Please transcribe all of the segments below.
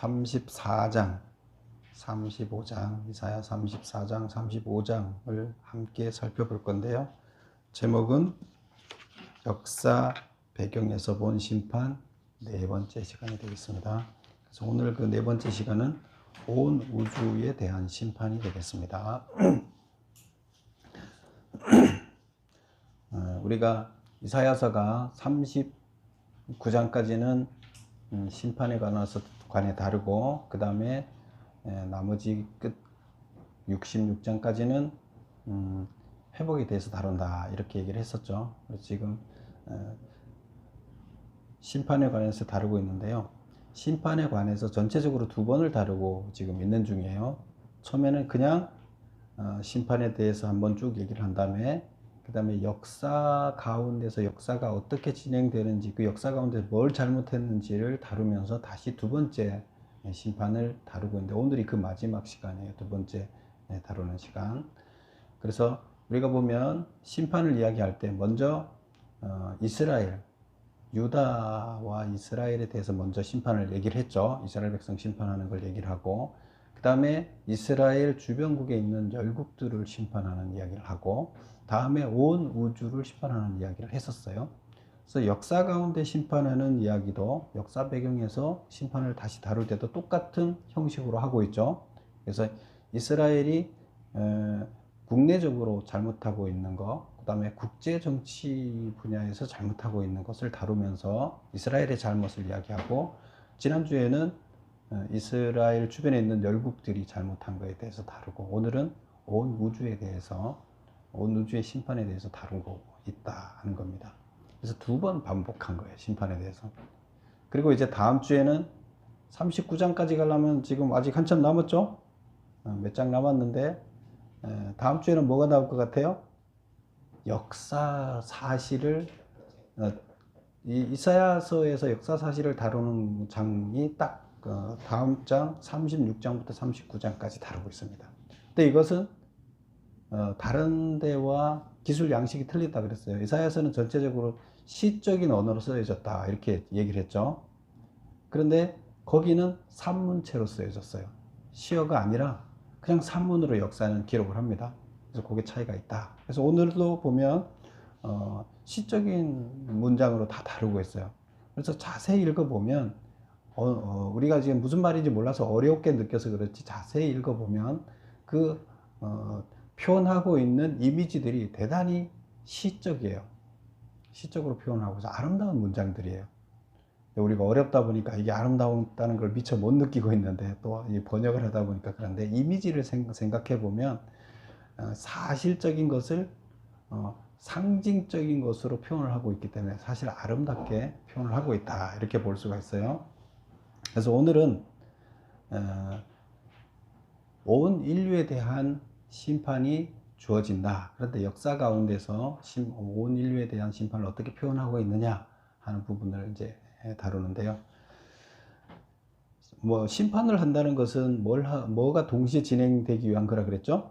34장, 35장, 이사야 34장, 35장을 함께 살펴볼 건데요. 제목은 역사 배경에서 본 심판 네 번째 시간이 되겠습니다. 그래서 오늘 그 네 번째 시간은 온 우주에 대한 심판이 되겠습니다. 우리가 이사야서가 39장까지는 심판에 관해 다루고, 그 다음에 나머지 끝 66장까지는 회복에 대해서 다룬다, 이렇게 얘기를 했었죠. 그래서 지금 심판에 관해서 다루고 있는데요. 심판에 관해서 전체적으로 두 번을 다루고 지금 있는 중이에요. 처음에는 그냥 심판에 대해서 한번 쭉 얘기를 한 다음에, 그 다음에 역사 가운데서 역사가 어떻게 진행되는지, 그 역사 가운데 뭘 잘못했는지를 다루면서 다시 두 번째 심판을 다루고 있는데, 오늘이 그 마지막 시간이에요. 두 번째 다루는 시간. 그래서 우리가 보면 심판을 이야기할 때 먼저 이스라엘, 유다와 이스라엘에 대해서 먼저 심판을 얘기를 했죠. 이스라엘 백성 심판하는 걸 얘기를 하고, 그 다음에 이스라엘 주변국에 있는 열국들을 심판하는 이야기를 하고, 다음에 온 우주를 심판하는 이야기를 했었어요. 그래서 역사 가운데 심판하는 이야기도 역사 배경에서 심판을 다시 다룰 때도 똑같은 형식으로 하고 있죠. 그래서 이스라엘이 국내적으로 잘못하고 있는 거, 그 다음에 국제 정치 분야에서 잘못하고 있는 것을 다루면서 이스라엘의 잘못을 이야기하고, 지난주에는 이스라엘 주변에 있는 열국들이 잘못한 것에 대해서 다루고, 오늘은 온 우주에 대해서, 온 우주의 심판에 대해서 다루고 있다 하는 겁니다. 그래서 두 번 반복한 거예요, 심판에 대해서. 그리고 이제 다음 주에는 39장까지 가려면 지금 아직 한참 남았죠? 몇 장 남았는데, 다음 주에는 뭐가 나올 것 같아요? 역사 사실을, 이사야서에서 역사 사실을 다루는 장이 딱 다음 장 36장부터 39장까지 다루고 있습니다. 근데 이것은 다른 데와 기술 양식이 틀리다 그랬어요. 이사야서는 전체적으로 시적인 언어로 쓰여졌다, 이렇게 얘기를 했죠. 그런데 거기는 산문체로 쓰여졌어요. 시어가 아니라 그냥 산문으로 역사는 기록을 합니다. 그래서 그게 차이가 있다. 그래서 오늘도 보면 시적인 문장으로 다 다루고 있어요. 그래서 자세히 읽어보면 우리가 지금 무슨 말인지 몰라서 어렵게 느껴서 그렇지, 자세히 읽어보면 그 표현하고 있는 이미지들이 대단히 시적이에요. 시적으로 표현하고 아름다운 문장들이에요. 우리가 어렵다 보니까 이게 아름다웠다는 걸 미처 못 느끼고 있는데, 또 번역을 하다 보니까 그런데, 이미지를 생각해 보면 사실적인 것을 상징적인 것으로 표현을 하고 있기 때문에 사실 아름답게 표현을 하고 있다, 이렇게 볼 수가 있어요. 그래서 오늘은 온 인류에 대한 심판이 주어진다. 그런데 역사 가운데서 온 인류에 대한 심판을 어떻게 표현하고 있느냐 하는 부분을 이제 다루는데요. 심판을 한다는 것은 뭐가 동시에 진행되기 위한 거라 그랬죠?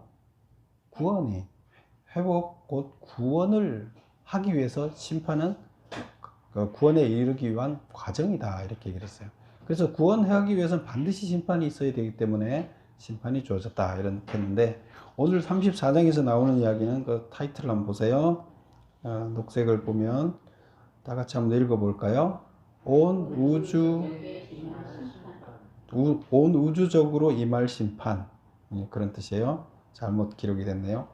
구원이, 회복, 곧 구원을 하기 위해서 심판은 구원에 이르기 위한 과정이다, 이렇게 얘기를 했어요. 그래서 구원하기 위해서는 반드시 심판이 있어야 되기 때문에 심판이 주어졌다, 이렇게 했는데, 오늘 34장에서 나오는 이야기는 그 타이틀을 한번 보세요. 녹색을 보면 다 같이 한번 읽어볼까요? 온 우주적으로 임할 심판, 그런 뜻이에요. 잘못 기록이 됐네요.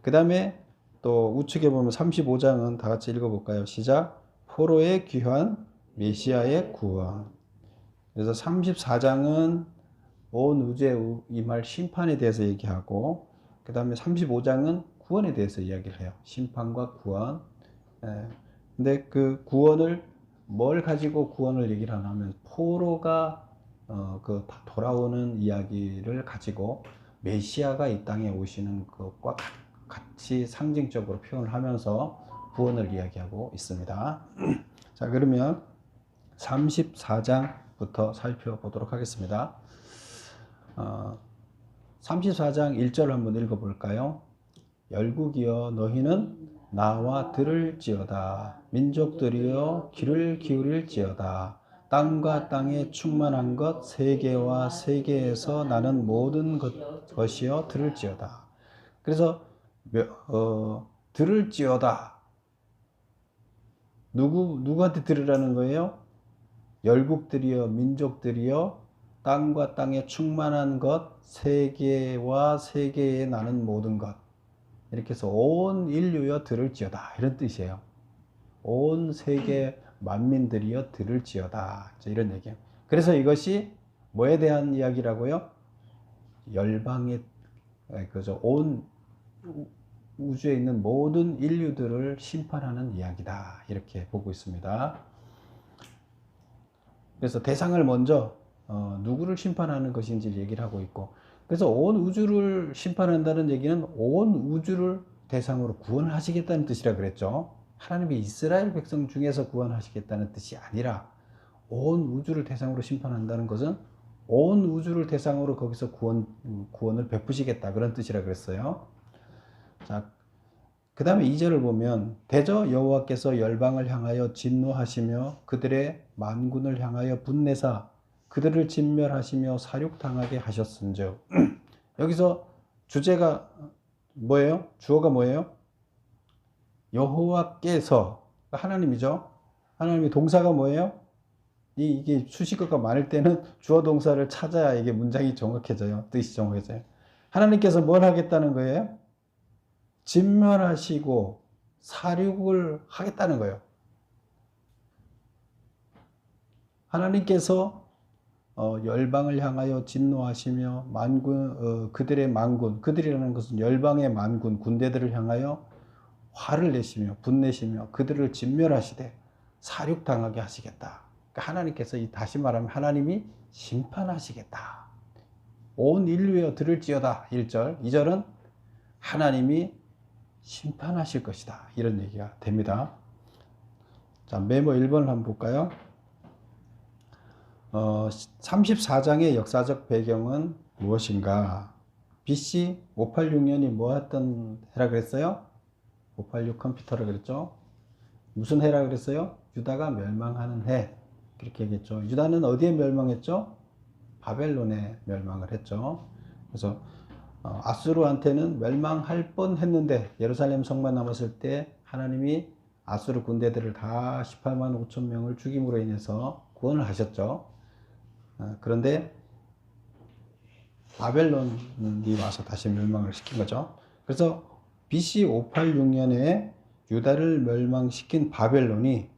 그 다음에 또 우측에 보면 35장은 다 같이 읽어볼까요? 시작. 포로의 귀환, 메시아의 구원. 그래서 34장은 온 우주에 임할 심판에 대해서 얘기하고, 그 다음에 35장은 구원에 대해서 이야기를 해요. 심판과 구원. 근데 그 구원을, 뭘 가지고 구원을 얘기를 하냐면, 포로가 돌아오는 이야기를 가지고 메시아가 이 땅에 오시는 것과 같이 상징적으로 표현을 하면서 구원을 이야기하고 있습니다. 자, 그러면 34장부터 살펴보도록 하겠습니다. 34장 1절 한번 읽어볼까요? 열국이여 너희는 나와 들을지어다. 민족들이여 귀를 기울일지어다. 땅과 땅에 충만한 것 세계와 세계에서 나는 모든 것이여 들을지어다. 그래서 들을지어다. 누구한테 들으라는 거예요? 열국들이여 민족들이여 땅과 땅에 충만한 것 세계와 세계에 나는 모든 것, 이렇게 해서 온 인류여 들을지어다, 이런 뜻이에요. 온 세계 만민들이여 들을지어다, 이런 얘기예요. 그래서 이것이 뭐에 대한 이야기라고요? 열방의, 그죠, 온 우주에 있는 모든 인류들을 심판하는 이야기다, 이렇게 보고 있습니다. 그래서 대상을 먼저 누구를 심판하는 것인지 얘기를 하고 있고, 그래서 온 우주를 심판한다는 얘기는 온 우주를 대상으로 구원하시겠다는 뜻이라 그랬죠. 하나님이 이스라엘 백성 중에서 구원하시겠다는 뜻이 아니라 온 우주를 대상으로 심판한다는 것은 온 우주를 대상으로 거기서 구원을 베푸시겠다, 그런 뜻이라 그랬어요. 자, 그 다음에 2절을 보면 대저 여호와께서 열방을 향하여 진노하시며 그들의 만군을 향하여 분내사 그들을 진멸하시며 사륙당하게 하셨은즉 여기서 주제가 뭐예요? 주어가 뭐예요? 여호와께서, 하나님이죠. 하나님의 동사가 뭐예요? 이게 수식어가 많을 때는 주어 동사를 찾아야 이게 문장이 정확해져요. 뜻이 정확해져요. 하나님께서 뭘 하겠다는 거예요? 진멸하시고 사륙을 하겠다는 거예요. 하나님께서 열방을 향하여 진노하시며 만군, 그들의 만군, 그들이라는 것은 열방의 만군, 군대들을 향하여 화를 내시며 분내시며 그들을 진멸하시되 사륙당하게 하시겠다. 그러니까 하나님께서, 다시 말하면 하나님이 심판하시겠다. 온 인류여 들을지어다. 1절. 2절은 하나님이 심판하실 것이다, 이런 얘기가 됩니다. 자, 메모 1번을 한번 볼까요? 34장의 역사적 배경은 무엇인가? BC 586년이 뭐 했던 해라 그랬어요? 586 컴퓨터라 그랬죠? 무슨 해라 그랬어요? 유다가 멸망하는 해, 그렇게 얘기했죠. 유다는 어디에 멸망했죠? 바벨론에 멸망을 했죠. 그래서 아수르한테는 멸망할 뻔 했는데 예루살렘 성만 남았을 때 하나님이 아수르 군대들을 다 18만 5천 명을 죽임으로 인해서 구원을 하셨죠. 그런데 바벨론이 와서 다시 멸망을 시킨 거죠. 그래서 BC 586년에 유다를 멸망시킨 바벨론이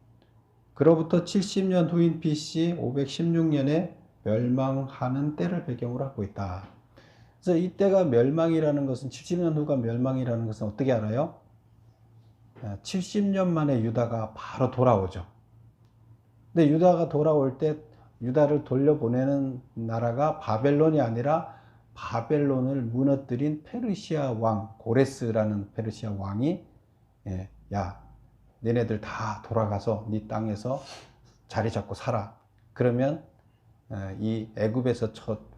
그로부터 70년 후인 BC 516년에 멸망하는 때를 배경으로 하고 있다. 그래서 이때가 멸망이라는 것은, 70년 후가 멸망이라는 것은 어떻게 알아요? 70년 만에 유다가 바로 돌아오죠. 근데 유다가 돌아올 때 유다를 돌려보내는 나라가 바벨론이 아니라 바벨론을 무너뜨린 페르시아 왕 고레스라는 페르시아 왕이, 야, 너네들 다 돌아가서 네 땅에서 자리 잡고 살아. 그러면 이 애굽에서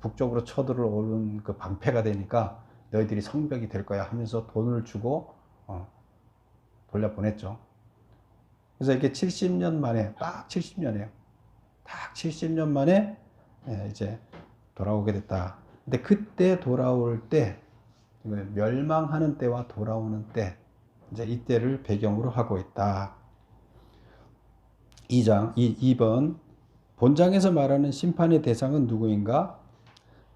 북쪽으로 쳐들어오는 그 방패가 되니까 너희들이 성벽이 될 거야 하면서 돈을 주고 돌려보냈죠. 그래서 이게 70년 만에, 딱 70년이에요. 딱 70년 만에 이제 돌아오게 됐다. 근데 그때 돌아올 때, 멸망하는 때와 돌아오는 때, 이제 이때를 배경으로 하고 있다. 2번. 본장에서 말하는 심판의 대상은 누구인가?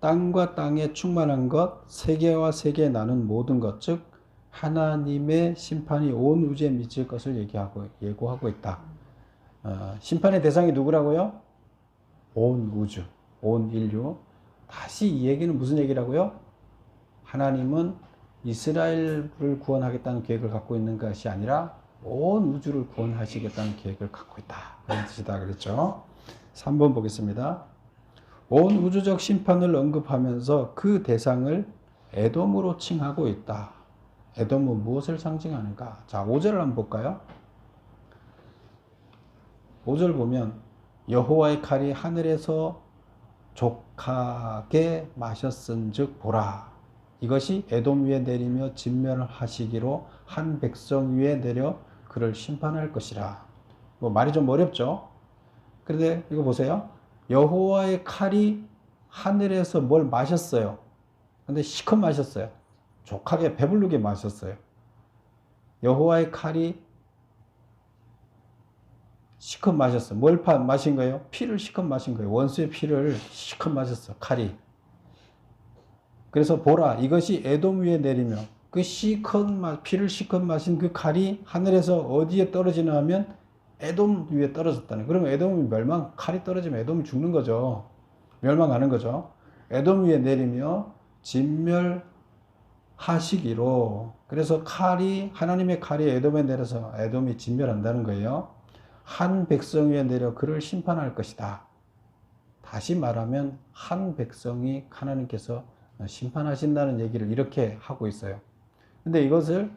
땅과 땅에 충만한 것, 세계와 세계에 나는 모든 것, 즉 하나님의 심판이 온 우주에 미칠 것을 예고하고 있다. 심판의 대상이 누구라고요? 온 우주, 온 인류. 다시 이 얘기는 무슨 얘기라고요? 하나님은 이스라엘을 구원하겠다는 계획을 갖고 있는 것이 아니라 온 우주를 구원하시겠다는 계획을 갖고 있다, 그런 뜻이다 그랬죠. 3번 보겠습니다. 온 우주적 심판을 언급하면서 그 대상을 에돔으로 칭하고 있다. 에돔은 무엇을 상징하는가? 자, 5절을 한번 볼까요? 5절 보면 여호와의 칼이 하늘에서 족하게 마셨은즉 보라. 이것이 에돔 위에 내리며 진멸을 하시기로 한 백성 위에 내려 그를 심판할 것이라. 뭐 말이 좀 어렵죠? 그런데 이거 보세요. 여호와의 칼이 하늘에서 뭘 마셨어요. 근데 시컷 마셨어요. 족하게 배부르게 마셨어요. 여호와의 칼이 시컷 마셨어요. 뭘 마신 거예요? 피를 시컷 마신 거예요. 원수의 피를 시컷 마셨어. 칼이. 그래서 보라, 이것이 에돔 위에 내리며 그 피를 시컷 마신 그 칼이 하늘에서 어디에 떨어지나 하면 에돔 위에 떨어졌다네. 그러면 에돔이 칼이 떨어지면 에돔이 죽는 거죠. 멸망하는 거죠. 에돔 위에 내리며 진멸하시기로. 그래서 하나님의 칼이 에돔에 내려서 에돔이 진멸한다는 거예요. 한 백성 위에 내려 그를 심판할 것이다. 다시 말하면 한 백성이 하나님께서 심판하신다는 얘기를 이렇게 하고 있어요. 근데 이것을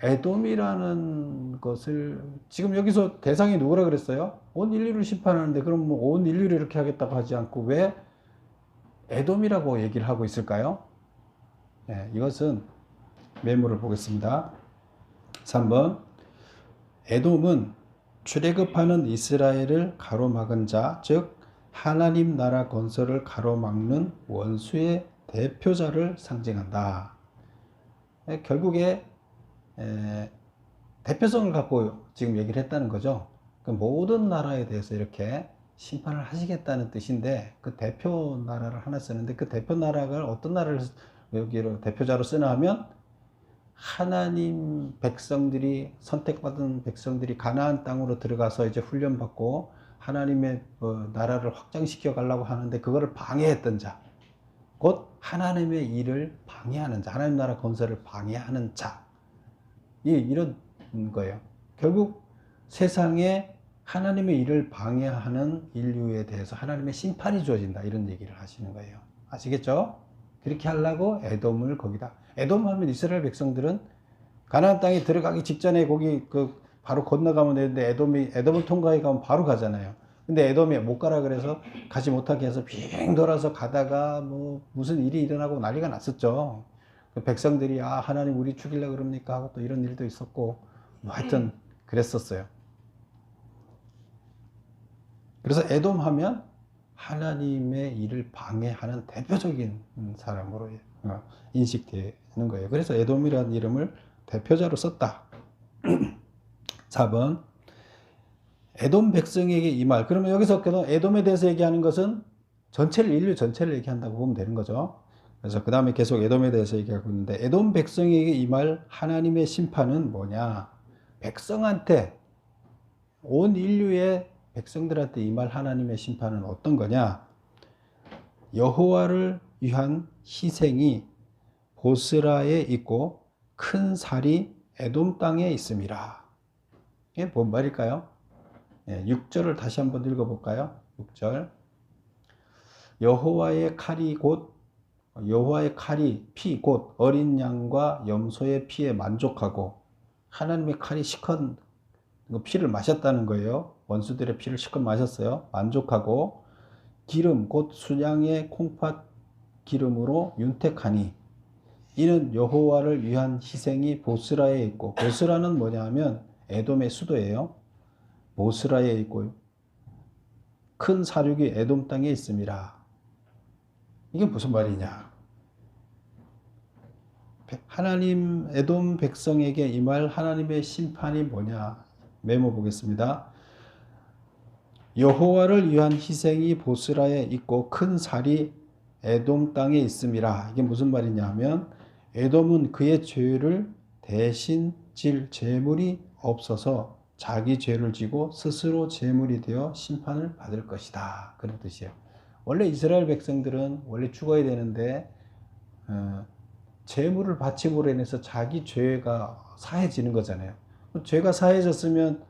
에돔이라는 것을 지금 여기서 대상이 누구라 그랬어요? 온 인류를 심판하는데 그럼 뭐 온 인류를 이렇게 하겠다고 하지 않고 왜 에돔이라고 얘기를 하고 있을까요? 네, 이것은 메모를 보겠습니다. 3번 에돔은 출애굽하는 이스라엘을 가로막은 자, 즉 하나님 나라 건설을 가로막는 원수의 대표자를 상징한다. 결국에 대표성을 갖고 지금 얘기를 했다는 거죠. 그 모든 나라에 대해서 이렇게 심판을 하시겠다는 뜻인데 그 대표 나라를 하나 쓰는데 그 대표 나라가 어떤 나라를 여기로 대표자로 쓰나 하면 하나님 백성들이 선택받은 백성들이 가나안 땅으로 들어가서 이제 훈련받고 하나님의 나라를 확장시켜 가려고 하는데 그거를 방해했던 자, 곧 하나님의 일을 방해하는 자, 하나님 나라 건설을 방해하는 자, 이런 거예요. 결국 세상에 하나님의 일을 방해하는 인류에 대해서 하나님의 심판이 주어진다, 이런 얘기를 하시는 거예요. 아시겠죠? 그렇게 하려고 에돔을 거기다. 에돔 하면 이스라엘 백성들은 가나안 땅에 들어가기 직전에 거기 바로 건너가면 되는데 에돔을 통과해 가면 바로 가잖아요. 근데 에돔이 못 가라 그래서 가지 못하게 해서 빙 돌아서 가다가 뭐 무슨 일이 일어나고 난리가 났었죠. 그 백성들이 하나님 우리 죽이려고 그럽니까 하고 또 이런 일도 있었고 뭐 하여튼 그랬었어요. 그래서 에돔 하면 하나님의 일을 방해하는 대표적인 사람으로 인식되는 거예요. 그래서 에돔이라는 이름을 대표자로 썼다. 4번 에돔 백성에게 이 말. 그러면 여기서 에돔에 대해서 얘기하는 것은 인류 전체를 얘기한다고 보면 되는 거죠. 그래서 그 다음에 계속 에돔에 대해서 얘기하고 있는데 에돔 백성에게 이 말 하나님의 심판은 뭐냐? 백성한테, 온 인류의 백성들한테 이 말 하나님의 심판은 어떤 거냐? 여호와를 위한 희생이 보스라에 있고 큰 살이 에돔 땅에 있음이라. 이게 뭔 말일까요? 6절을 다시 한번 읽어볼까요? 6절. 여호와의 칼이 피 곧 어린 양과 염소의 피에 만족하고, 하나님의 칼이 시컷 피를 마셨다는 거예요. 원수들의 피를 시컷 마셨어요. 만족하고 기름 곧 순양의 콩팥 기름으로 윤택하니 이는 여호와를 위한 희생이 보스라에 있고, 보스라는 뭐냐 하면 에돔의 수도예요. 보스라에 있고 큰 사륙이 에돔 땅에 있음이라. 이게 무슨 말이냐? 하나님 에돔 백성에게 이 말 하나님의 심판이 뭐냐? 메모 보겠습니다. 여호와를 위한 희생이 보스라에 있고 큰 살이 에돔 땅에 있음이라. 이게 무슨 말이냐 하면 에돔은 그의 죄를 대신 질 제물이 없어서 자기 죄를 지고 스스로 제물이 되어 심판을 받을 것이다, 그런 뜻이에요. 원래 이스라엘 백성들은 원래 죽어야 되는데 제물을 바침으로 인해서 자기 죄가 사해지는 거잖아요. 죄가 사해졌으면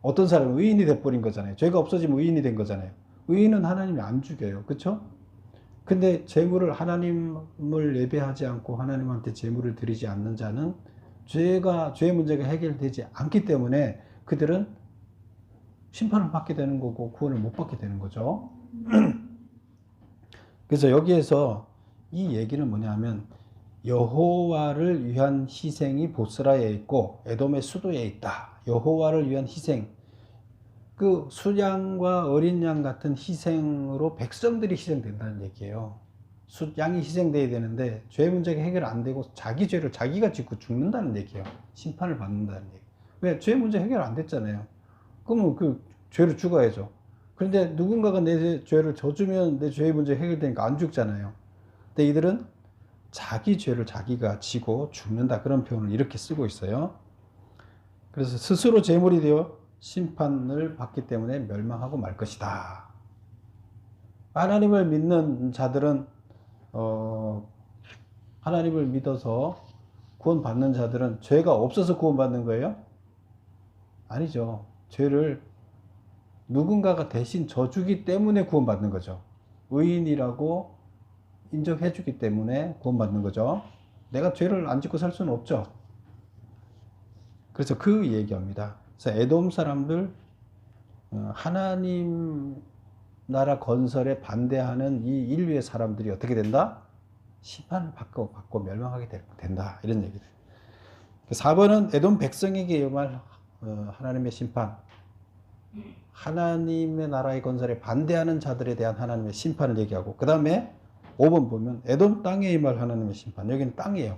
어떤 사람은 의인이 돼버린 거잖아요. 죄가 없어지면 의인이 된 거잖아요. 의인은 하나님이 안 죽여요. 그렇죠? 근데 제물을, 하나님을 예배하지 않고 하나님한테 제물을 드리지 않는 자는 죄의 문제가 해결되지 않기 때문에 그들은 심판을 받게 되는 거고 구원을 못 받게 되는 거죠. 그래서 여기에서 이 얘기는 뭐냐면 여호와를 위한 희생이 보스라에 있고 에돔의 수도에 있다. 여호와를 위한 희생, 그 수양과 어린 양 같은 희생으로 백성들이 희생된다는 얘기예요. 양이 희생돼야 되는데 죄 문제가 해결 안 되고 자기 죄를 자기가 짓고 죽는다는 얘기예요. 심판을 받는다는 얘기. 왜? 죄 문제 해결 안 됐잖아요. 그러면 그 죄로 죽어야죠. 그런데 누군가가 내 죄를 져주면 내 죄의 문제 해결되니까 안 죽잖아요. 근데 이들은 자기 죄를 자기가 지고 죽는다, 그런 표현을 이렇게 쓰고 있어요. 그래서 스스로 제물이 되어 심판을 받기 때문에 멸망하고 말 것이다. 하나님을 믿는 자들은 하나님을 믿어서 구원받는 자들은 죄가 없어서 구원받는 거예요? 아니죠. 죄를 누군가가 대신 져주기 때문에 구원받는 거죠. 의인이라고 인정해주기 때문에 구원받는 거죠. 내가 죄를 안 짓고 살 수는 없죠. 그래서 그 얘기합니다. 그래서 에돔 사람들, 하나님 나라 건설에 반대하는 이 인류의 사람들이 어떻게 된다? 심판을 받고 멸망하게 된다, 이런 얘기들. 4번은 에돔 백성에게 임할 하나님의 심판, 하나님의 나라의 건설에 반대하는 자들에 대한 하나님의 심판을 얘기하고, 그 다음에 5번 보면 에돔 땅에 임할 하나님의 심판. 여기는 땅이에요.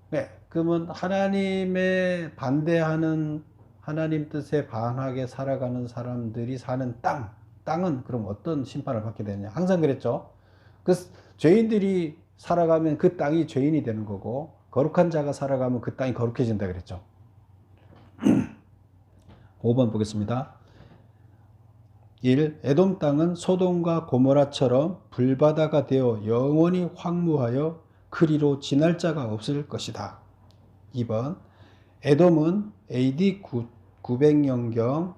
네, 그러면 하나님의 반대하는, 하나님 뜻에 반하게 살아가는 사람들이 사는 땅은 그럼 어떤 심판을 받게 되느냐? 항상 그랬죠. 그 죄인들이 살아가면 그 땅이 죄인이 되는 거고, 거룩한 자가 살아가면 그 땅이 거룩해진다 그랬죠. 5번 보겠습니다. 1. 에돔 땅은 소돔과 고모라처럼 불바다가 되어 영원히 황무하여 그리로 지날 자가 없을 것이다. 2번. 에돔은 AD 900년경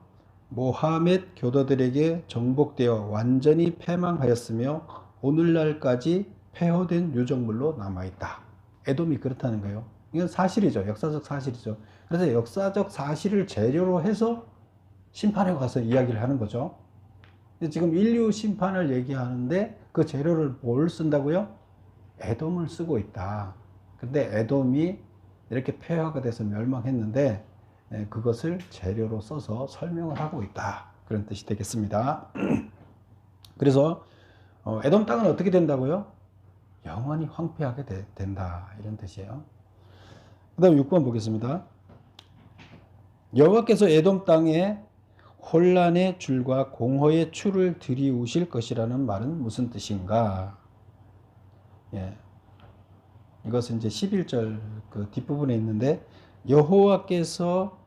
모하멧 교도들에게 정복되어 완전히 패망하였으며 오늘날까지 폐허된 유적물로 남아있다. 에돔이 그렇다는 거예요. 이건 사실이죠. 역사적 사실이죠. 그래서 역사적 사실을 재료로 해서 심판에 가서 이야기를 하는 거죠. 지금 인류 심판을 얘기하는데 그 재료를 뭘 쓴다고요? 에돔을 쓰고 있다. 근데 에돔이 이렇게 폐허가 돼서 멸망했는데 그것을 재료로 써서 설명을 하고 있다, 그런 뜻이 되겠습니다. 그래서 에돔 땅은 어떻게 된다고요? 영원히 황폐하게 된다, 이런 뜻이에요. 그 다음 6번 보겠습니다. 여호와께서 에돔 땅에 혼란의 줄과 공허의 추를 들이우실 것이라는 말은 무슨 뜻인가? 예. 이것은 이제 11절 그 뒷부분에 있는데, 여호와께서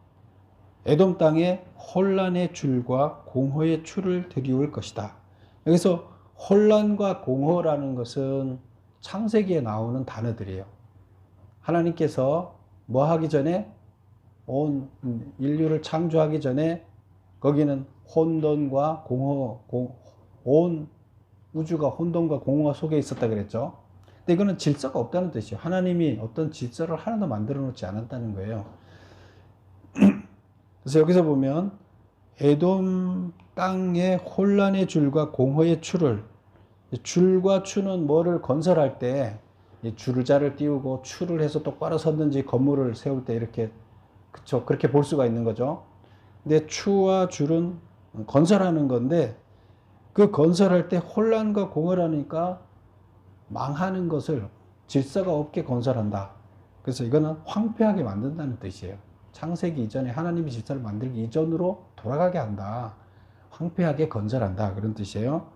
에돔 땅에 혼란의 줄과 공허의 추를 들이울 것이다. 여기서 혼란과 공허라는 것은 창세기에 나오는 단어들이에요. 하나님께서 뭐 하기 전에, 온 인류를 창조하기 전에 거기는 혼돈과 공허, 온 우주가 혼돈과 공허 속에 있었다 그랬죠. 근데 이거는 질서가 없다는 뜻이에요. 하나님이 어떤 질서를 하나도 만들어 놓지 않았다는 거예요. 그래서 여기서 보면 에돔 땅의 혼란의 줄과 공허의 추를, 줄과 추는 뭐를 건설할 때 줄자를 띄우고 추를 해서 똑바로 섰는지 건물을 세울 때 이렇게, 그쵸, 그렇게 볼 수가 있는 거죠. 근데 추와 줄은 건설하는 건데, 그 건설할 때 혼란과 공허라니까 망하는 것을 질서가 없게 건설한다. 그래서 이거는 황폐하게 만든다는 뜻이에요. 창세기 이전에 하나님이 질서를 만들기 이전으로 돌아가게 한다. 황폐하게 건설한다, 그런 뜻이에요.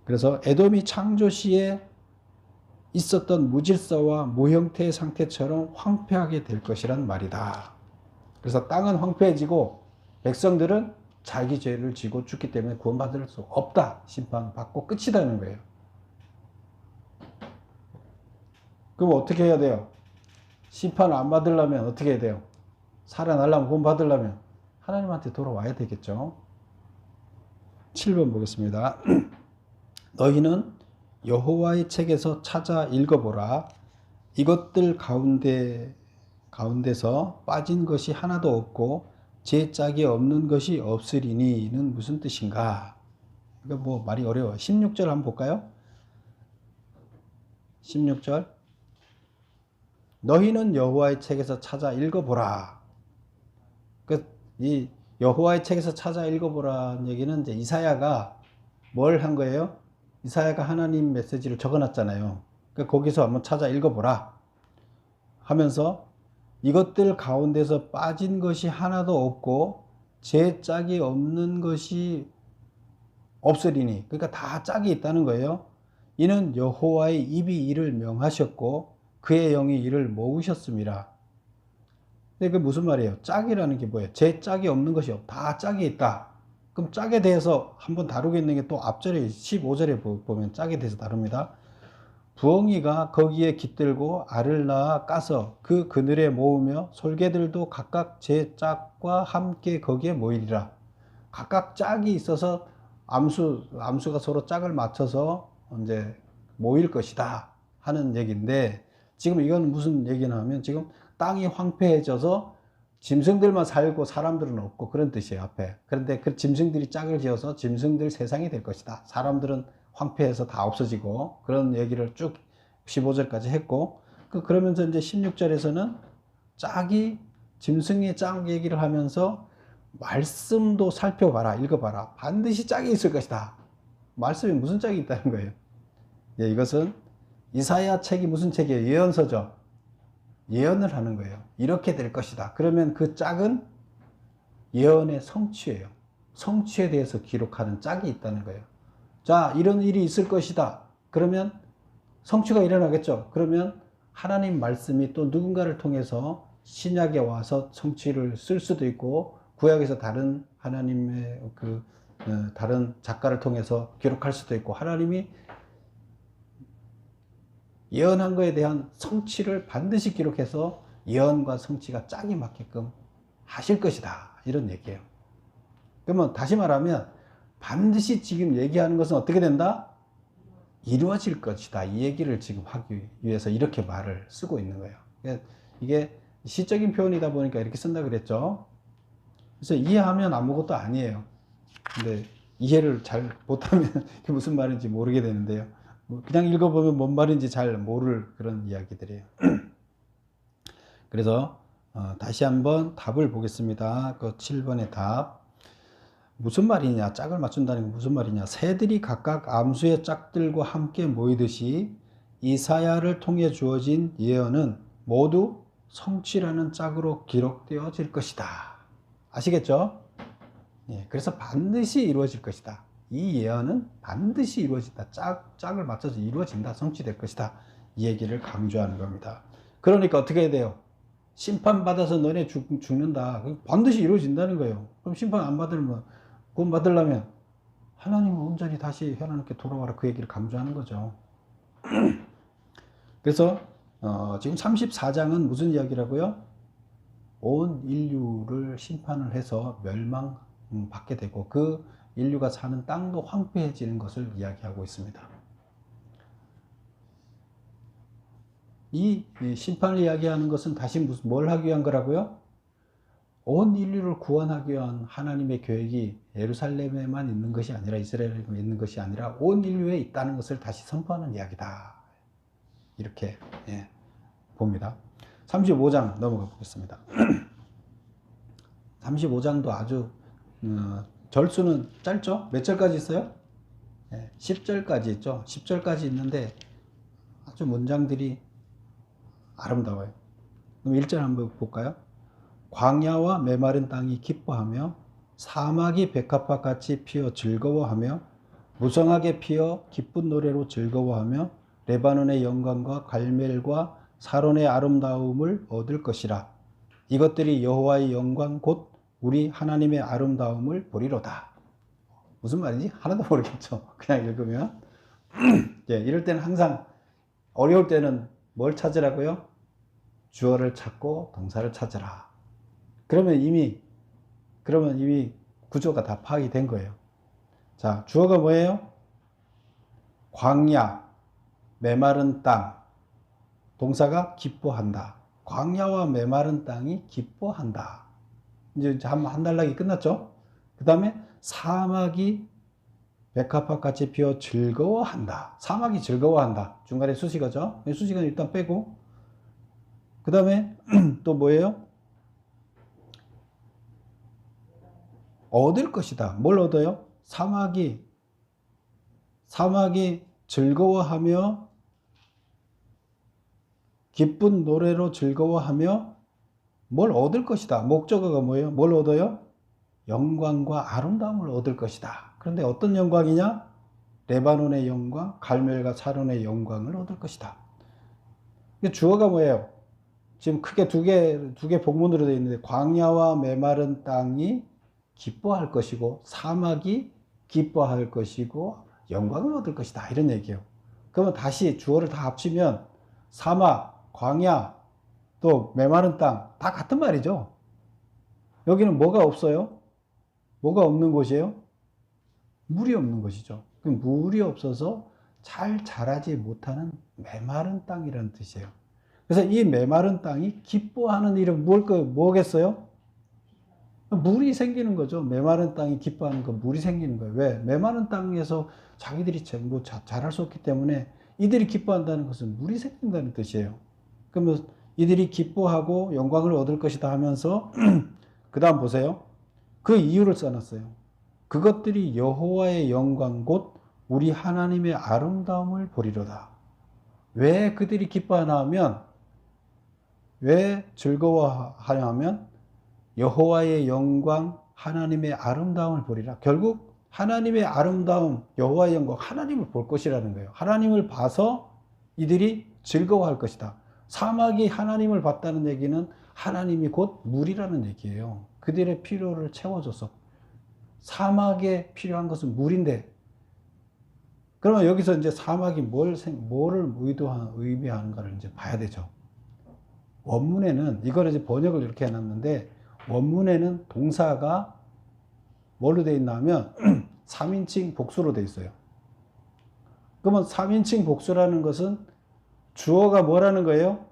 그래서 에돔이 창조 시에 있었던 무질서와 무형태의 상태처럼 황폐하게 될 것이란 말이다. 그래서 땅은 황폐해지고 백성들은 자기 죄를 지고 죽기 때문에 구원받을 수 없다. 심판받고 끝이라는 거예요. 그럼 어떻게 해야 돼요? 심판을 안 받으려면 어떻게 해야 돼요? 살아나려면, 구원받으려면 하나님한테 돌아와야 되겠죠. 7번 보겠습니다. 너희는 여호와의 책에서 찾아 읽어보라. 이것들 가운데서 빠진 것이 하나도 없고 제 짝이 없는 것이 없으리니는 무슨 뜻인가? 이거 뭐 말이 어려워. 16절 한번 볼까요? 16절. 너희는 여호와의 책에서 찾아 읽어보라. 이 여호와의 책에서 찾아 읽어보라는 얘기는 이제 이사야가 뭘 한 거예요? 이사야가 하나님 메시지를 적어놨잖아요. 그러니까 거기서 한번 찾아 읽어보라 하면서 이것들 가운데서 빠진 것이 하나도 없고 제 짝이 없는 것이 없으리니, 그러니까 다 짝이 있다는 거예요. 이는 여호와의 입이 이를 명하셨고 그의 영이 이를 모으셨습니다. 근데 그 무슨 말이에요? 짝이라는 게 뭐예요? 제 짝이 없는 것이 없다. 다 짝이 있다. 그럼 짝에 대해서 한번 다루겠는 게 또 앞절에 15절에 보면 짝에 대해서 다룹니다. 부엉이가 거기에 깃들고 알을 낳아 까서 그 그늘에 모으며 솔개들도 각각 제 짝과 함께 거기에 모이리라. 각각 짝이 있어서 암수가 서로 짝을 맞춰서 이제 모일 것이다 하는 얘기인데, 지금 이건 무슨 얘기나 하면 지금 땅이 황폐해져서 짐승들만 살고 사람들은 없고 그런 뜻이에요, 앞에. 그런데 그 짐승들이 짝을 지어서 짐승들 세상이 될 것이다. 사람들은 황폐해서 다 없어지고, 그런 얘기를 쭉 15절까지 했고, 그러면서 이제 16절에서는 짝이, 짐승의 짝 얘기를 하면서 말씀도 살펴봐라, 읽어봐라. 반드시 짝이 있을 것이다. 말씀에 무슨 짝이 있다는 거예요. 예, 이것은 이사야 책이 무슨 책이에요? 예언서죠. 예언을 하는 거예요. 이렇게 될 것이다. 그러면 그 짝은 예언의 성취예요. 성취에 대해서 기록하는 짝이 있다는 거예요. 자, 이런 일이 있을 것이다. 그러면 성취가 일어나겠죠. 그러면 하나님 말씀이 또 누군가를 통해서 신약에 와서 성취를 쓸 수도 있고, 구약에서 다른 하나님의 다른 작가를 통해서 기록할 수도 있고, 하나님이 예언한 거에 대한 성취를 반드시 기록해서 예언과 성취가 짝이 맞게끔 하실 것이다. 이런 얘기예요. 그러면 다시 말하면 반드시 지금 얘기하는 것은 어떻게 된다? 이루어질 것이다. 이 얘기를 지금 하기 위해서 이렇게 말을 쓰고 있는 거예요. 이게 시적인 표현이다 보니까 이렇게 쓴다 그랬죠. 그래서 이해하면 아무것도 아니에요. 근데 이해를 잘 못하면 이게 무슨 말인지 모르게 되는데요. 그냥 읽어보면 뭔 말인지 잘 모를 그런 이야기들이에요. 그래서 다시 한번 답을 보겠습니다. 그 7번의 답. 무슨 말이냐? 짝을 맞춘다는 게 무슨 말이냐? 새들이 각각 암수의 짝들과 함께 모이듯이 이사야를 통해 주어진 예언은 모두 성취라는 짝으로 기록되어질 것이다. 아시겠죠? 예, 그래서 반드시 이루어질 것이다. 이 예언은 반드시 이루어진다. 짝을 맞춰서 이루어진다. 성취될 것이다. 이 얘기를 강조하는 겁니다. 그러니까 어떻게 해야 돼요? 심판받아서 너네 죽는다. 반드시 이루어진다는 거예요. 그럼 심판 안 받으면, 구원 받으려면 하나님은 온전히 다시 하나님께 돌아와라. 그 얘기를 강조하는 거죠. 그래서 지금 34장은 무슨 이야기라고요? 온 인류를 심판을 해서 멸망받게 되고 그 인류가 사는 땅도 황폐해지는 것을 이야기하고 있습니다. 이 심판을 이야기하는 것은 다시 뭘 하기 위한 거라고요? 온 인류를 구원하기 위한 하나님의 계획이 예루살렘에만 있는 것이 아니라, 이스라엘에 있는 것이 아니라 온 인류에 있다는 것을 다시 선포하는 이야기다. 이렇게 봅니다. 35장 넘어가 보겠습니다. 35장도 아주 절수는 짧죠? 몇 절까지 있어요? 10절까지 있죠. 10절까지 있는데 아주 문장들이 아름다워요. 그럼 1절 한번 볼까요? 광야와 메마른 땅이 기뻐하며 사막이 백합화 같이 피어 즐거워하며 무성하게 피어 기쁜 노래로 즐거워하며 레바논의 영광과 갈멜과 사론의 아름다움을 얻을 것이라. 이것들이 여호와의 영광 곧 우리 하나님의 아름다움을 보리로다. 무슨 말인지 하나도 모르겠죠. 그냥 읽으면. 이럴 때는 항상 어려울 때는 뭘 찾으라고요? 주어를 찾고 동사를 찾으라. 그러면 이미 구조가 다 파악이 된 거예요. 자, 주어가 뭐예요? 광야, 메마른 땅. 동사가 기뻐한다. 광야와 메마른 땅이 기뻐한다. 이제 한 단락이 끝났죠? 그 다음에 사막이 백합화 같이 피어 즐거워한다. 사막이 즐거워한다. 중간에 수식어죠? 수식어는 일단 빼고. 그 다음에 또 뭐예요? 얻을 것이다. 뭘 얻어요? 사막이 즐거워하며 기쁜 노래로 즐거워하며 뭘 얻을 것이다. 목적어가 뭐예요? 뭘 얻어요? 영광과 아름다움을 얻을 것이다. 그런데 어떤 영광이냐? 레바논의 영광, 갈멜과 사론의 영광을 얻을 것이다. 주어가 뭐예요? 지금 크게 두 개 복문으로 되어 있는데, 광야와 메마른 땅이 기뻐할 것이고 사막이 기뻐할 것이고 영광을 얻을 것이다, 이런 얘기예요. 그러면 다시 주어를 다 합치면 사막, 광야, 또 메마른 땅 다 같은 말이죠. 여기는 뭐가 없어요? 뭐가 없는 곳이에요? 물이 없는 것이죠. 물이 없어서 잘 자라지 못하는 메마른 땅이라는 뜻이에요. 그래서 이 메마른 땅이 기뻐하는 일은 뭐겠어요? 물이 생기는 거죠. 메마른 땅이 기뻐하는 거, 물이 생기는 거예요. 왜? 메마른 땅에서 자기들이 전부 자랄 수 없기 때문에 이들이 기뻐한다는 것은 물이 생긴다는 뜻이에요. 그러면 이들이 기뻐하고 영광을 얻을 것이다 하면서 그 다음 보세요. 그 이유를 써놨어요. 그것들이 여호와의 영광 곧 우리 하나님의 아름다움을 보리로다. 왜 그들이 기뻐하나 하면, 왜 즐거워하냐 하면 여호와의 영광, 하나님의 아름다움을 보리라. 결국 하나님의 아름다움, 여호와의 영광, 하나님을 볼 것이라는 거예요. 하나님을 봐서 이들이 즐거워할 것이다. 사막이 하나님을 봤다는 얘기는 하나님이 곧 물이라는 얘기예요. 그들의 필요를 채워줘서. 사막에 필요한 것은 물인데, 그러면 여기서 이제 사막이 뭐를 의미하는가를 이제 봐야 되죠. 원문에는, 이거를 이제 번역을 이렇게 해놨는데, 원문에는 동사가 뭘로 되어 있나 하면 3인칭 복수로 되어 있어요. 그러면 3인칭 복수라는 것은 주어가 뭐라는 거예요?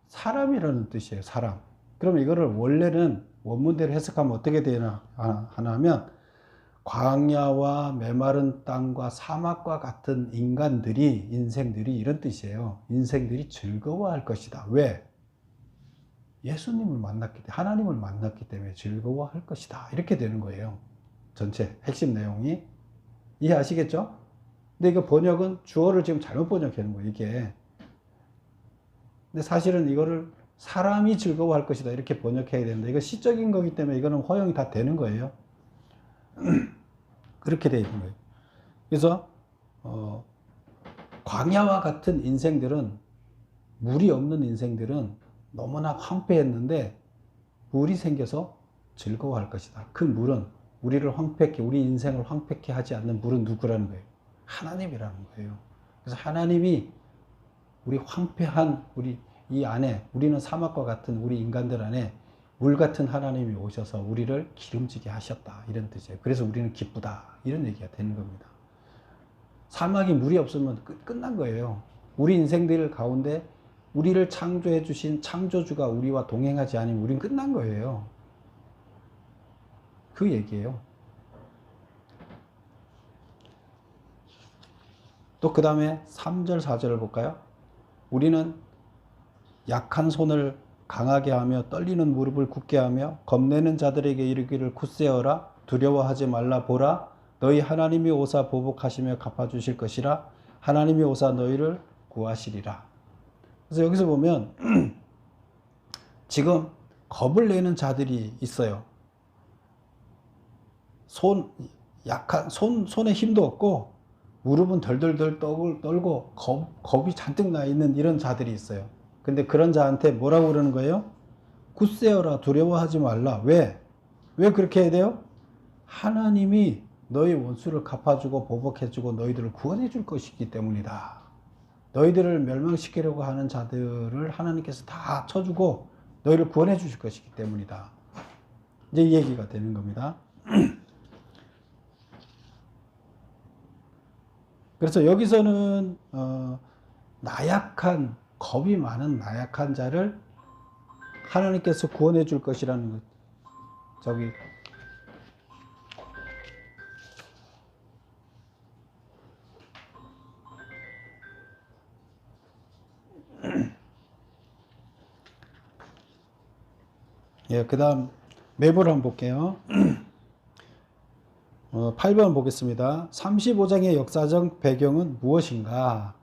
사람이라는 뜻이에요. 사람. 그럼 이거를 원래는 원문대로 해석하면 어떻게 되나 하면, 광야와 메마른 땅과 사막과 같은 인생들이 이런 뜻이에요. 인생들이 즐거워할 것이다. 왜? 예수님을 만났기 때문에, 하나님을 만났기 때문에 즐거워할 것이다. 이렇게 되는 거예요. 전체 핵심 내용이. 이해하시겠죠? 근데 이거 번역은 주어를 지금 잘못 번역하는 거예요, 이게. 근데 사실은 이거를 사람이 즐거워할 것이다, 이렇게 번역해야 되는데, 이거 시적인 거기 때문에 이거는 허용이 다 되는 거예요. 그렇게 되어 있는 거예요. 그래서 광야와 같은 인생들은, 물이 없는 인생들은 너무나 황폐했는데 물이 생겨서 즐거워할 것이다. 그 물은 우리 인생을 황폐케 하지 않는 물은 누구라는 거예요? 하나님이라는 거예요. 그래서 하나님이 우리 황폐한 이 안에, 우리는 사막과 같은 우리 인간들 안에 물 같은 하나님이 오셔서 우리를 기름지게 하셨다, 이런 뜻이에요. 그래서 우리는 기쁘다, 이런 얘기가 되는 겁니다. 사막이 물이 없으면 끝난 거예요. 우리 인생들 가운데 우리를 창조해 주신 창조주가 우리와 동행하지 않으면 우린 끝난 거예요. 그 얘기예요. 또 그 다음에 3절 4절을 볼까요? 우리는 약한 손을 강하게 하며 떨리는 무릎을 굳게 하며 겁내는 자들에게 이르기를 굳세어라, 두려워하지 말라, 보라 너희 하나님이 오사 보복하시며 갚아주실 것이라, 하나님이 오사 너희를 구하시리라. 그래서 여기서 보면 지금 겁을 내는 자들이 있어요. 손에 힘도 없고 무릎은 덜덜덜 떨고 겁이 잔뜩 나 있는 이런 자들이 있어요. 근데 그런 자한테 뭐라고 그러는 거예요? 굳세어라, 두려워하지 말라. 왜? 왜 그렇게 해야 돼요? 하나님이 너희 원수를 갚아주고 보복해주고 너희들을 구원해 줄 것이기 때문이다. 너희들을 멸망시키려고 하는 자들을 하나님께서 다 쳐주고 너희를 구원해 주실 것이기 때문이다. 이제 이 얘기가 되는 겁니다. 그래서 여기서는 겁이 많은 나약한 자를 하나님께서 구원해 줄 것이라는 것. 예, 그 다음 매보를 한번 볼게요. 8번 보겠습니다. 35장의 역사적 배경은 무엇인가?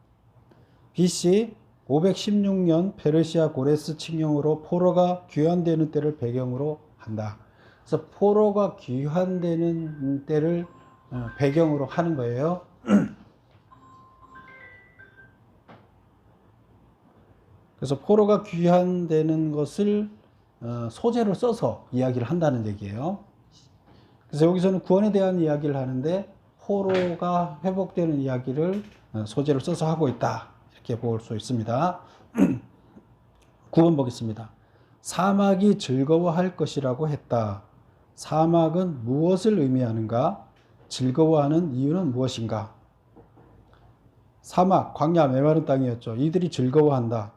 BC 516년 페르시아 고레스 칙령으로 포로가 귀환되는 때를 배경으로 한다. 그래서 포로가 귀환되는 때를 배경으로 하는 거예요. 그래서 포로가 귀환되는 것을 소재로 써서 이야기를 한다는 얘기예요. 그래서 여기서는 구원에 대한 이야기를 하는데 포로가 회복되는 이야기를 소재로 써서 하고 있다. 이렇게 볼 수 있습니다. 9번 보겠습니다. 사막이 즐거워할 것이라고 했다. 사막은 무엇을 의미하는가? 즐거워하는 이유는 무엇인가? 사막, 광야, 메마른 땅이었죠. 이들이 즐거워한다.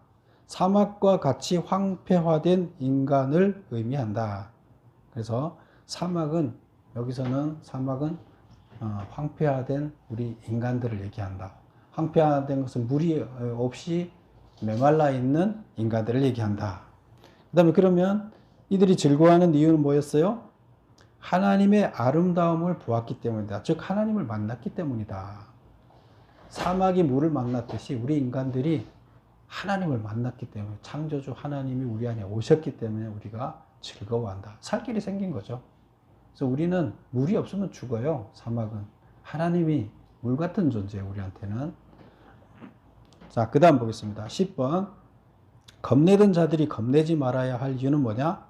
사막과 같이 황폐화된 인간을 의미한다. 그래서 사막은 여기서는 사막은 황폐화된 우리 인간들을 얘기한다. 황폐화된 것은 물이 없이 메말라 있는 인간들을 얘기한다. 그 다음에 그러면 이들이 즐거워하는 이유는 뭐였어요? 하나님의 아름다움을 보았기 때문이다. 즉 하나님을 만났기 때문이다. 사막이 물을 만났듯이 우리 인간들이 하나님을 만났기 때문에 창조주 하나님이 우리 안에 오셨기 때문에 우리가 즐거워한다. 살 길이 생긴 거죠. 그래서 우리는 물이 없으면 죽어요. 사막은. 하나님이 물 같은 존재예요. 우리한테는. 자, 그 다음 보겠습니다. 10번. 겁내던 자들이 겁내지 말아야 할 이유는 뭐냐?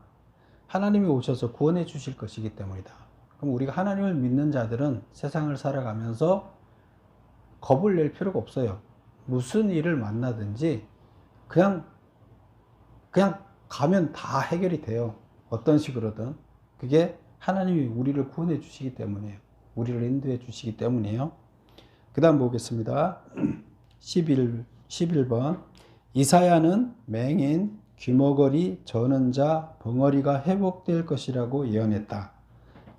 하나님이 오셔서 구원해 주실 것이기 때문이다. 그럼 우리가 하나님을 믿는 자들은 세상을 살아가면서 겁을 낼 필요가 없어요. 무슨 일을 만나든지 그냥 가면 다 해결이 돼요. 어떤 식으로든. 그게 하나님이 우리를 구원해 주시기 때문이에요. 우리를 인도해 주시기 때문이에요. 그 다음 보겠습니다. 11번. 이사야는 맹인, 귀머거리, 저는 자, 벙어리가 회복될 것이라고 예언했다.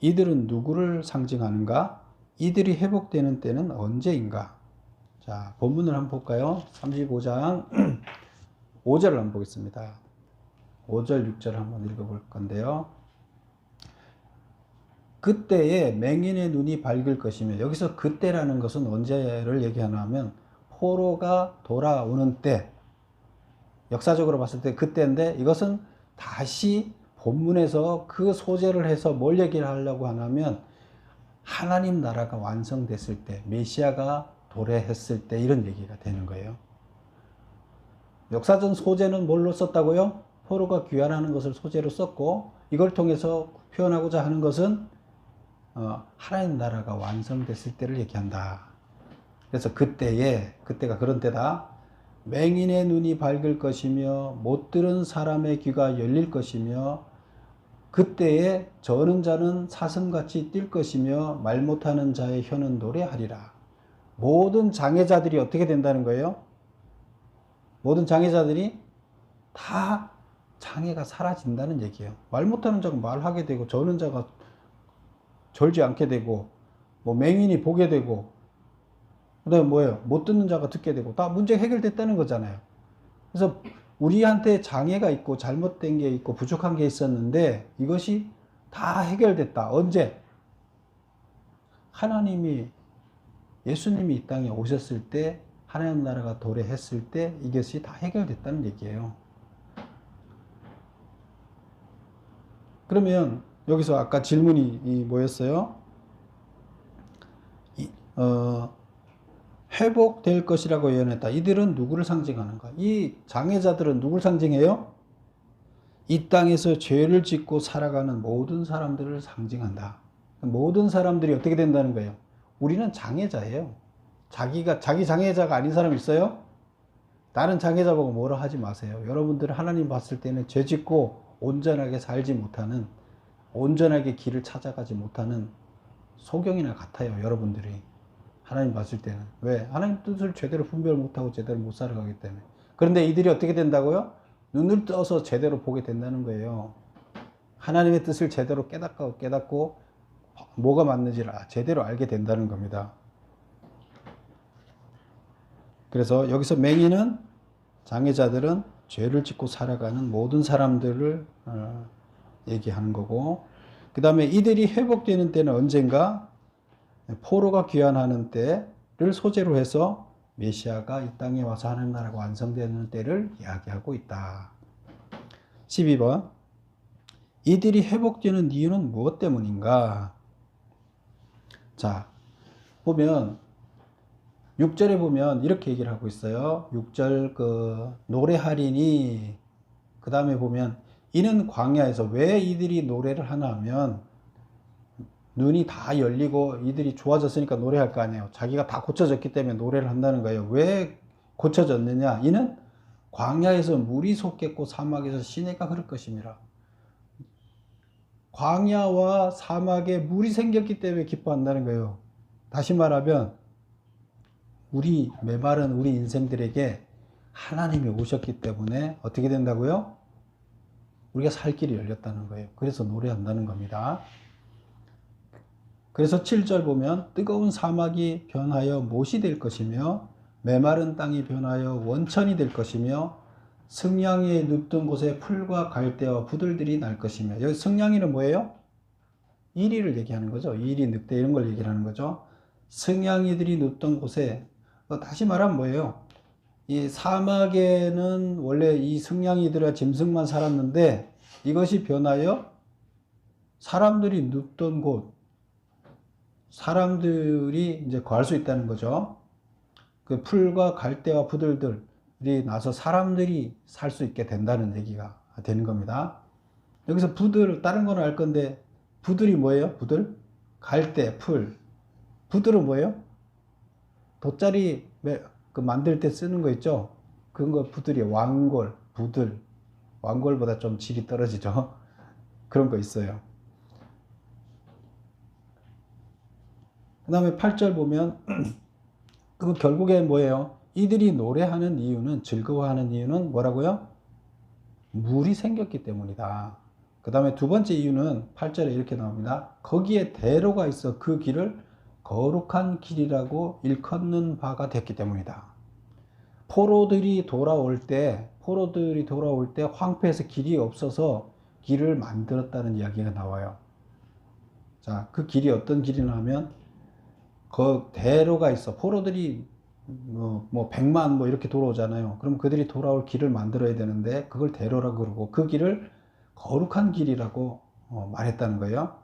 이들은 누구를 상징하는가? 이들이 회복되는 때는 언제인가? 자, 본문을 한번 볼까요? 35장 5절을 한번 보겠습니다. 5절, 6절 한번 읽어볼 건데요. 그때에 맹인의 눈이 밝을 것이며, 여기서 그때라는 것은 언제를 얘기하냐면 포로가 돌아오는 때, 역사적으로 봤을 때 그때인데, 이것은 다시 본문에서 그 소재를 해서 뭘 얘기를 하려고 하냐면 하나님 나라가 완성됐을 때, 메시아가 도래했을 때 이런 얘기가 되는 거예요. 역사전 소재는 뭘로 썼다고요? 포로가 귀환하는 것을 소재로 썼고, 이걸 통해서 표현하고자 하는 것은 하나님 나라가 완성됐을 때를 얘기한다. 그래서 그때가 그런 때다. 맹인의 눈이 밝을 것이며 못 들은 사람의 귀가 열릴 것이며 그때에 저는 자는 사슴같이 뛸 것이며 말 못하는 자의 혀는 노래하리라. 모든 장애자들이 어떻게 된다는 거예요? 모든 장애자들이 다 장애가 사라진다는 얘기예요. 말 못하는 자가 말하게 되고, 저는 자가 절지 않게 되고, 뭐 맹인이 보게 되고, 그 다음에 뭐예요? 못 듣는 자가 듣게 되고, 다 문제 해결됐다는 거잖아요. 그래서 우리한테 장애가 있고 잘못된 게 있고 부족한 게 있었는데 이것이 다 해결됐다. 언제? 예수님이 이 땅에 오셨을 때, 하나님 나라가 도래했을 때 이것이 다 해결됐다는 얘기예요. 그러면 여기서 아까 질문이 뭐였어요? 회복될 것이라고 예언했다. 이들은 누구를 상징하는가? 이 장애자들은 누구를 상징해요? 이 땅에서 죄를 짓고 살아가는 모든 사람들을 상징한다. 모든 사람들이 어떻게 된다는 거예요? 우리는 장애자예요. 자기 장애자가 아닌 사람 있어요? 다른 장애자 보고 뭐라 하지 마세요. 여러분들은 하나님 봤을 때는 죄 짓고 온전하게 살지 못하는, 온전하게 길을 찾아가지 못하는 소경이나 같아요. 여러분들이 하나님 봤을 때는. 왜? 하나님 뜻을 제대로 분별 못하고 제대로 못 살아가기 때문에. 그런데 이들이 어떻게 된다고요? 눈을 떠서 제대로 보게 된다는 거예요. 하나님의 뜻을 제대로 깨닫고 뭐가 맞는지를 제대로 알게 된다는 겁니다. 그래서 여기서 맹인은, 장애자들은 죄를 짓고 살아가는 모든 사람들을 얘기하는 거고, 그 다음에 이들이 회복되는 때는 언젠가? 포로가 귀환하는 때를 소재로 해서 메시아가 이 땅에 와서 하나님 나라가 완성되는 때를 이야기하고 있다. 12번. 이들이 회복되는 이유는 무엇 때문인가? 자, 보면 6절에 보면 이렇게 얘기를 하고 있어요. 6절 노래하리니, 그 다음에 보면 이는 광야에서, 왜 이들이 노래를 하나 하면 눈이 다 열리고 이들이 좋아졌으니까 노래할 거 아니에요. 자기가 다 고쳐졌기 때문에 노래를 한다는 거예요. 왜 고쳐졌느냐? 이는 광야에서 물이 솟겠고 사막에서 시내가 흐를 것입니다. 광야와 사막에 물이 생겼기 때문에 기뻐한다는 거예요. 다시 말하면 우리 메마른 우리 인생들에게 하나님이 오셨기 때문에 어떻게 된다고요? 우리가 살 길이 열렸다는 거예요. 그래서 노래한다는 겁니다. 그래서 7절 보면 뜨거운 사막이 변하여 못이 될 것이며 메마른 땅이 변하여 원천이 될 것이며 승냥이에 눕던 곳에 풀과 갈대와 부들들이 날 것이며, 여기 승냥이는 뭐예요? 이리를 얘기하는 거죠. 이리, 늑대 이런 걸 얘기하는 거죠. 승냥이들이 눕던 곳에, 다시 말하면 뭐예요? 이 사막에는 원래 이 승냥이들과 짐승만 살았는데 이것이 변하여 사람들이 눕던 곳, 사람들이 이제 거할 수 있다는 거죠. 그 풀과 갈대와 부들들이 나서 사람들이 살 수 있게 된다는 얘기가 되는 겁니다. 여기서 부들, 다른 건 알 건데 부들이 뭐예요? 부들? 갈대, 풀. 부들은 뭐예요? 돗자리 만들 때 쓰는 거 있죠? 그런 거 부들이 왕골, 부들. 왕골보다 좀 질이 떨어지죠? 그런 거 있어요. 그 다음에 8절 보면 그 결국에 뭐예요? 이들이 노래하는 이유는, 즐거워하는 이유는 뭐라고요? 물이 생겼기 때문이다. 그 다음에 두 번째 이유는 8절에 이렇게 나옵니다. 거기에 대로가 있어 그 길을 거룩한 길이라고 일컫는 바가 됐기 때문이다. 포로들이 돌아올 때 황폐해서 길이 없어서 길을 만들었다는 이야기가 나와요. 자, 그 길이 어떤 길이냐 하면 그 대로가 있어. 포로들이 100만 이렇게 돌아오잖아요. 그럼 그들이 돌아올 길을 만들어야 되는데 그걸 대로라고 그러고, 그 길을 거룩한 길이라고 말했다는 거예요.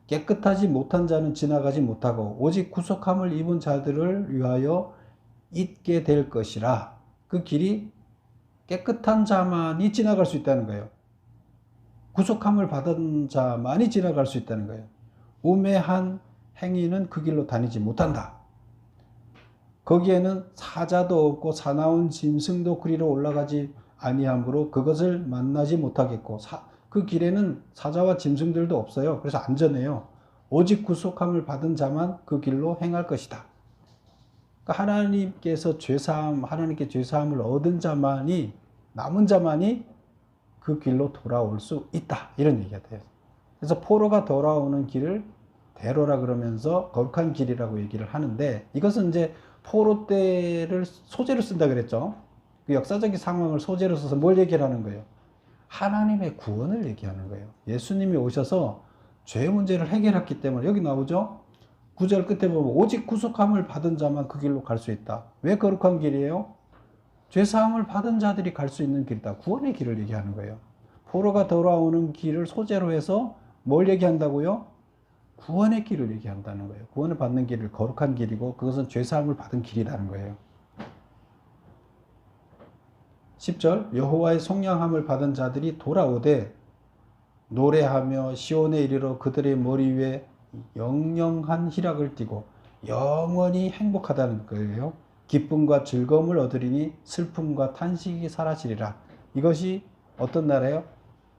깨끗하지 못한 자는 지나가지 못하고 오직 구속함을 입은 자들을 위하여 있게 될 것이라. 그 길이 깨끗한 자만이 지나갈 수 있다는 거예요. 구속함을 받은 자만이 지나갈 수 있다는 거예요. 우매한 행위는 그 길로 다니지 못한다. 거기에는 사자도 없고 사나운 짐승도 그리로 올라가지 아니하므로 그것을 만나지 못하겠고, 그 길에는 사자와 짐승들도 없어요. 그래서 안전해요. 오직 구속함을 받은 자만 그 길로 행할 것이다. 그러니까 하나님께 죄사함을 얻은 자만이, 남은 자만이 그 길로 돌아올 수 있다. 이런 얘기가 돼요. 그래서 포로가 돌아오는 길을 대로라 그러면서 거룩한 길이라고 얘기를 하는데, 이것은 이제 포로 때를 소재로 쓴다 그랬죠. 그 역사적인 상황을 소재로 써서 뭘 얘기를 하는 거예요? 하나님의 구원을 얘기하는 거예요. 예수님이 오셔서 죄 문제를 해결했기 때문에, 여기 나오죠. 9절 끝에 보면 오직 구속함을 받은 자만 그 길로 갈 수 있다. 왜 거룩한 길이에요? 죄사함을 받은 자들이 갈 수 있는 길이다. 구원의 길을 얘기하는 거예요. 포로가 돌아오는 길을 소재로 해서 뭘 얘기한다고요? 구원의 길을 얘기한다는 거예요. 구원을 받는 길을 거룩한 길이고, 그것은 죄사함을 받은 길이라는 거예요. 10절 여호와의 속량함을 받은 자들이 돌아오되 노래하며 시온에 이르러 그들의 머리 위에 영영한 희락을 띠고 영원히 행복하다는 거예요. 기쁨과 즐거움을 얻으리니 슬픔과 탄식이 사라지리라. 이것이 어떤 나라예요?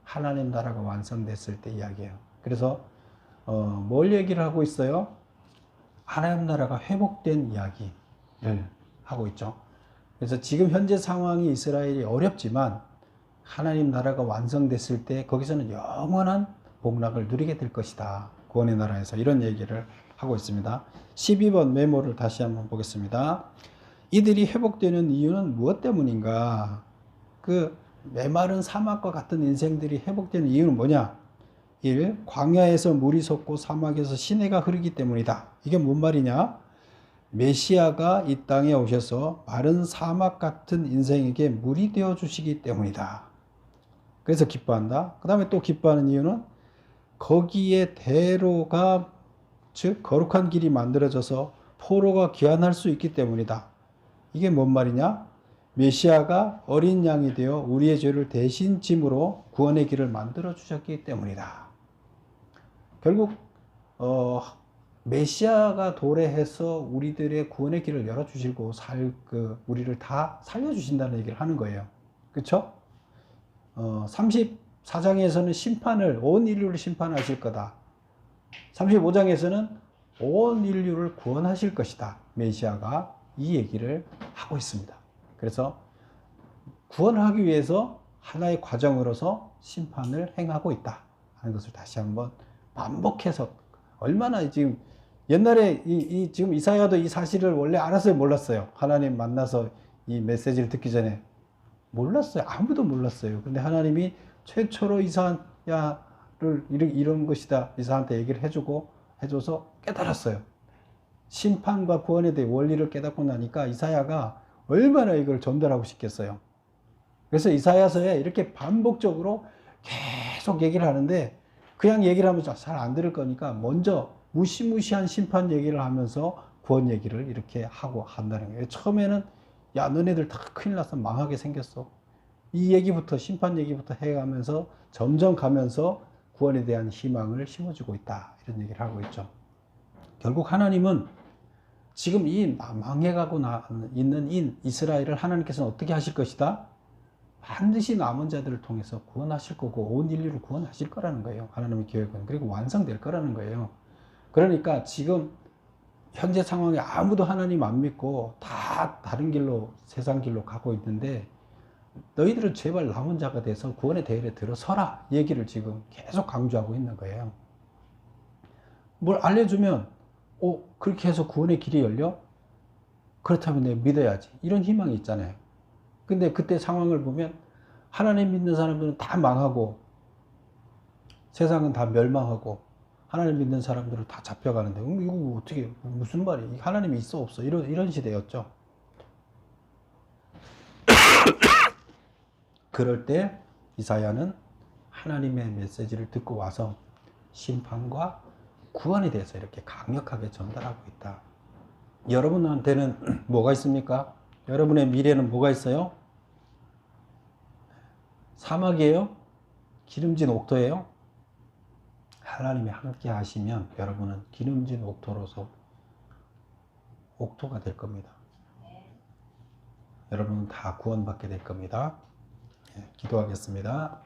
하나님 나라가 완성됐을 때 이야기예요. 그래서 뭘 얘기를 하고 있어요? 하나님 나라가 회복된 이야기를 하고 있죠. 그래서 지금 현재 상황이 이스라엘이 어렵지만 하나님 나라가 완성됐을 때 거기서는 영원한 복락을 누리게 될 것이다. 구원의 나라에서, 이런 얘기를 하고 있습니다. 12번 메모를 다시 한번 보겠습니다. 이들이 회복되는 이유는 무엇 때문인가? 그 메마른 사막과 같은 인생들이 회복되는 이유는 뭐냐? 길, 광야에서 물이 솟고 사막에서 시내가 흐르기 때문이다. 이게 뭔 말이냐? 메시아가 이 땅에 오셔서 마른 사막 같은 인생에게 물이 되어 주시기 때문이다. 그래서 기뻐한다. 그 다음에 또 기뻐하는 이유는 거기에 대로가, 즉 거룩한 길이 만들어져서 포로가 귀환할 수 있기 때문이다. 이게 뭔 말이냐? 메시아가 어린 양이 되어 우리의 죄를 대신 짐으로 구원의 길을 만들어 주셨기 때문이다. 결국 메시아가 도래해서 우리들의 구원의 길을 열어주시고 우리를 다 살려주신다는 얘기를 하는 거예요. 그렇죠? 34장에서는 심판을, 온 인류를 심판하실 거다. 35장에서는 온 인류를 구원하실 것이다. 메시아가 이 얘기를 하고 있습니다. 그래서 구원을 하기 위해서 하나의 과정으로서 심판을 행하고 있다 하는 것을 다시 한번 반복해서, 얼마나 지금 옛날에 지금 이사야도 이 사실을 원래 알았어요, 몰랐어요? 하나님 만나서 이 메시지를 듣기 전에 몰랐어요. 아무도 몰랐어요. 근데 하나님이 최초로 이사야를 이런 것이다, 이사한테 얘기를 해줘서 깨달았어요. 심판과 구원에 대해 원리를 깨닫고 나니까 이사야가 얼마나 이걸 전달하고 싶겠어요. 그래서 이사야서에 이렇게 반복적으로 계속 얘기를 하는데, 그냥 얘기를 하면 잘 안 들을 거니까 먼저 무시무시한 심판 얘기를 하면서 구원 얘기를 이렇게 하고 한다는 거예요. 처음에는 야, 너네들 다 큰일 났어, 망하게 생겼어, 이 얘기부터, 심판 얘기부터 해가면서 점점 가면서 구원에 대한 희망을 심어주고 있다, 이런 얘기를 하고 있죠. 결국 하나님은 지금 이 망해가고 있는 이 이스라엘을 하나님께서는 어떻게 하실 것이다? 반드시 남은 자들을 통해서 구원하실 거고 온 인류를 구원하실 거라는 거예요. 하나님의 계획은. 그리고 완성될 거라는 거예요. 그러니까 지금 현재 상황에 아무도 하나님 안 믿고 다 다른 길로, 세상 길로 가고 있는데, 너희들은 제발 남은 자가 돼서 구원의 대열에 들어서라, 얘기를 지금 계속 강조하고 있는 거예요. 뭘 알려주면 그렇게 해서 구원의 길이 열려? 그렇다면 내가 믿어야지, 이런 희망이 있잖아요. 근데 그때 상황을 보면 하나님 믿는 사람들은 다 망하고 세상은 다 멸망하고 하나님 믿는 사람들은 다 잡혀가는데, 이거 어떻게, 무슨 말이야? 하나님이 있어 없어? 이런 시대였죠. 그럴 때 이사야는 하나님의 메시지를 듣고 와서 심판과 구원에 대해서 이렇게 강력하게 전달하고 있다. 여러분한테는 뭐가 있습니까? 여러분의 미래는 뭐가 있어요? 사막이에요? 기름진 옥토예요? 하나님이 함께 하시면 여러분은 기름진 옥토가 될 겁니다. 여러분은 다 구원받게 될 겁니다. 기도하겠습니다.